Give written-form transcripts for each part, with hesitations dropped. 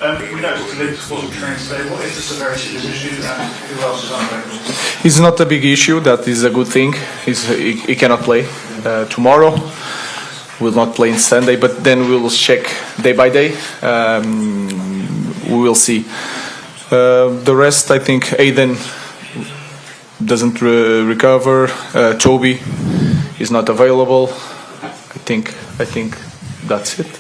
We noticed Luke wasn't training today. What is the severity of his issue and who else is unavailable? It's not a big issue. That is a good thing. He cannot play tomorrow. Will not play on Sunday, but then we will check day by day. We will see. The rest, I think, Aiden doesn't recover. Toby is not available. I think that's it.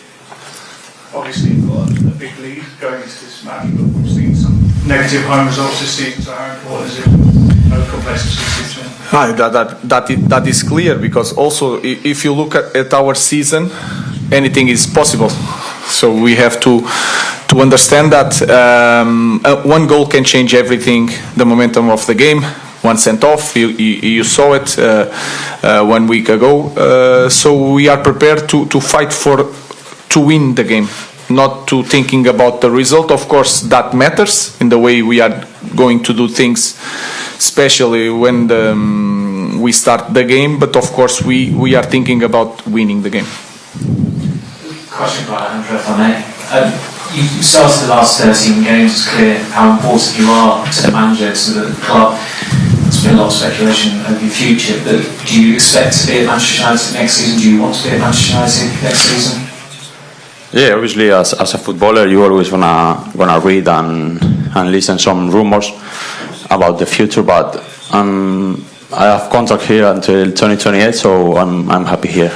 Obviously, you've got a big lead going into this match, but we've seen some negative home results this season. So how important is it? No complacency this season. That is clear, because also if you look at our season, anything is possible. So we have to understand that one goal can change everything, the momentum of the game. One sent off, you saw it 1 week ago. So we are prepared to fight to win the game, not to thinking about the result. Of course, that matters in the way we are going to do things, especially when we start the game. But of course, we are thinking about winning the game. Question for Andrew, if I may. You started the last 13 games. It's clear how important you are to the manager, to the club. There's been a lot of speculation of your future, but do you expect to be at Manchester United next season? Do you want to be at Manchester United next season? Yeah, obviously, as a footballer, you always gonna read and listen some rumors about the future. But I have contract here until 2028, so I'm happy here.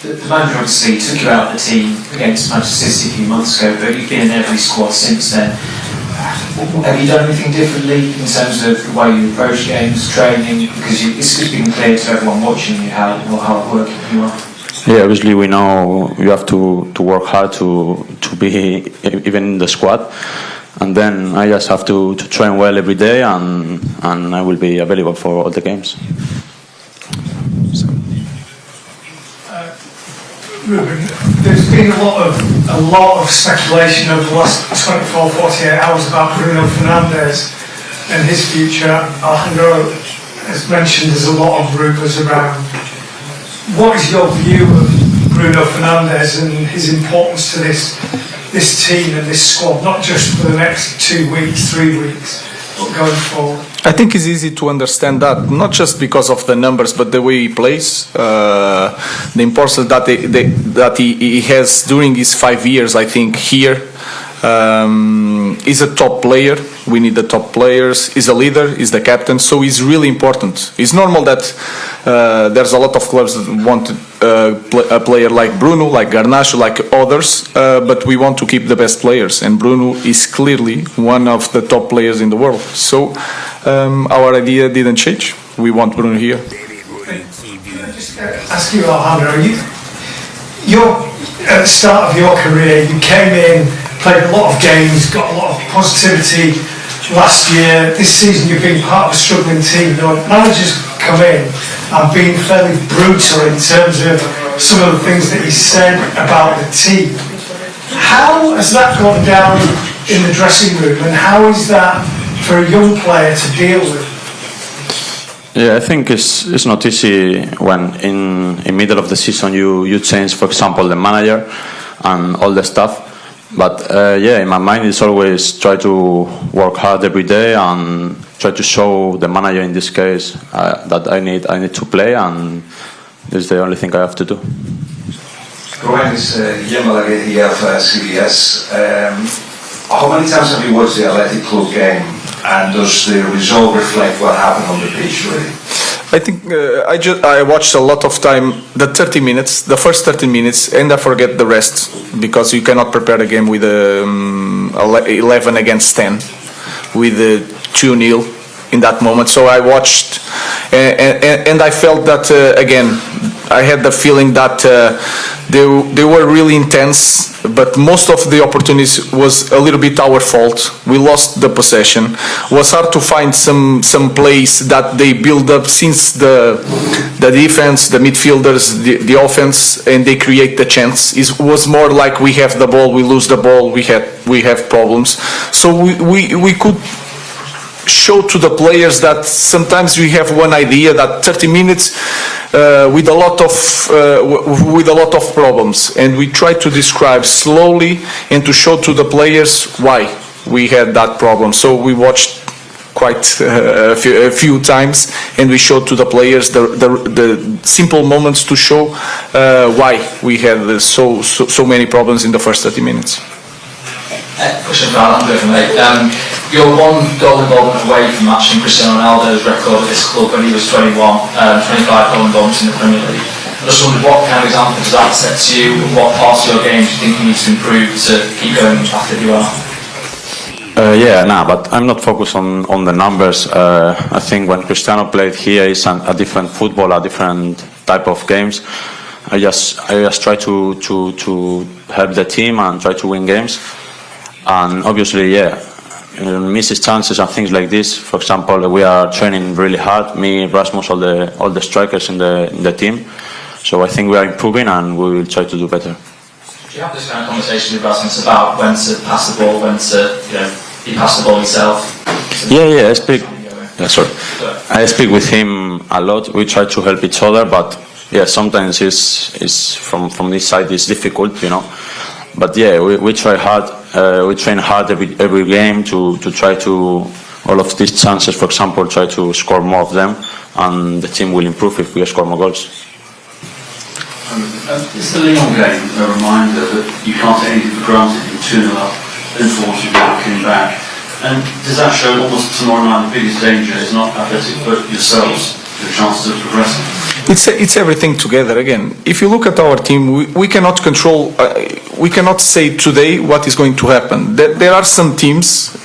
The manager obviously took you out of the team against Manchester City a few months ago, but you've been in every squad since then. Have you done anything differently in terms of the way you approach games, training? Because it's been clear to everyone watching you how hard working you are. Yeah, obviously we know you have to work hard to be even in the squad, and then I just have to train well every day, and I will be available for all the games. Ruben, there's been a lot of speculation over the last 24, 48 hours about Bruno Fernandes and his future. Alejandro has mentioned there's a lot of rumours around. What is your view of Bruno Fernandes and his importance to this team and this squad, not just for the next 2 weeks, 3 weeks, but going forward? I think it's easy to understand that, not just because of the numbers, but the way he plays, the importance that he has during his 5 years. I think here he's a top player. We need the top players. He's a leader. He's the captain, so he's really important. It's normal that there's a lot of clubs that want a player like Bruno, like Garnacho, like others, but we want to keep the best players, and Bruno is clearly one of the top players in the world. So our idea didn't change. We want Bruno here. Can I just ask you, Alejandro, at the start of your career, you came in, played a lot of games, got a lot of positivity last year. This season you've been part of a struggling team. The manager's come in and been fairly brutal in terms of some of the things that he said about the team. How has that gone down in the dressing room, and how is that for a young player to deal with? Yeah, I think it's not easy when in middle of the season you change, for example, the manager and all the stuff. But yeah, in my mind it's always try to work hard every day and try to show the manager in this case that I need to play, and this is the only thing I have to do. Ryan is Guillermo here of CBS. How many times have you watched the Athletic Club game, and does the result reflect what happened on the pitch really? I think I watched a lot of time, the 30 minutes, the first 30 minutes, and I forget the rest, because you cannot prepare a game with 11 against 10, with 2-0 in that moment. So I watched, and I felt that again, I had the feeling that they were really intense, but most of the opportunities was a little bit our fault. We lost the possession. It was hard to find some place that they build up since the defense, the midfielders, the offense, and they create the chance. It was more like we have the ball, we lose the ball, we have problems. So we could show to the players that sometimes we have one idea that 30 minutes with a lot of problems, and we try to describe slowly and to show to the players why we had that problem. So we watched quite a few times, and we showed to the players the simple moments to show why we had so many problems in the first 30 minutes. Question for Alan, you're one goal involvement away from matching Cristiano Ronaldo's record at this club when he was 21, 25 goal involvements in the Premier League. I just wondered what kind of example does that set to you? What parts of your game do you think you need to improve to keep going after you are? But I'm not focused on the numbers. I think when Cristiano played here, it's a different football, a different type of games. I just try to help the team and try to win games. And obviously, misses chances and things like this. For example, we are training really hard. Me, Rasmus, all the strikers in the team. So I think we are improving, and we will try to do better. Do you have this kind of conversation with Rasmus about when to pass the ball, when to you pass the ball yourself? I speak. I speak with him a lot. We try to help each other, but sometimes it's from this side it's difficult, But we try hard. We train hard every game to try to all of these chances. For example, try to score more of them, and the team will improve if we score more goals. Is the Lyon game a reminder that you can't take anything for granted? You're 2-0 up, unfortunately came back. And does that show almost tomorrow night the biggest danger is not Athletic but yourselves, the chances of progressing? It's everything together again. If you look at our team, we cannot control, we cannot say today what is going to happen. There are some teams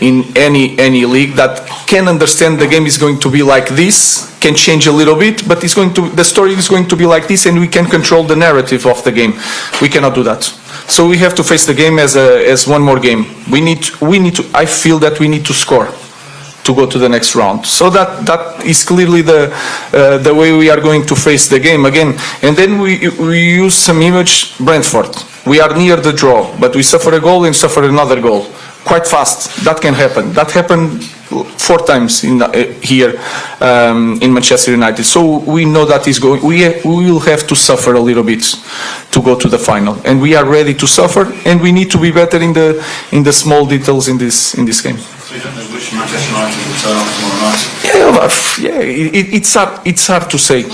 in any league that can understand the game is going to be like this, can change a little bit, but the story is going to be like this, and we can control the narrative of the game. We cannot do that. So we have to face the game as one more game. We need to. I feel that we need to score to go to the next round. So that is clearly the way we are going to face the game again. And then we use some image. Brentford. We are near the draw, but we suffer a goal and suffer another goal quite fast. That can happen. That happened 4 times here in Manchester United. So we know that is going. We will have to suffer a little bit to go to the final, and we are ready to suffer. And we need to be better in the small details in this game. So you don't know which Manchester United will turn up tomorrow night? It's hard to say,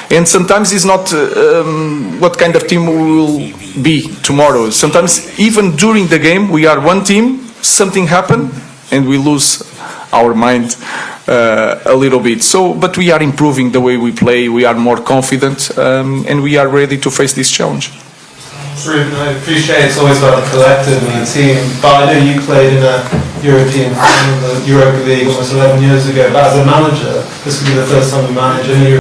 and sometimes it's not what kind of team we will be tomorrow. Sometimes even during the game we are one team, something happen, and we lose our mind a little bit. But we are improving the way we play. We are more confident, and we are ready to face this challenge. Bruno, I appreciate it's always about the collective and the team, but I know you played in a European final, the Europa League almost 11 years ago, but as a manager, this will be the first time you manage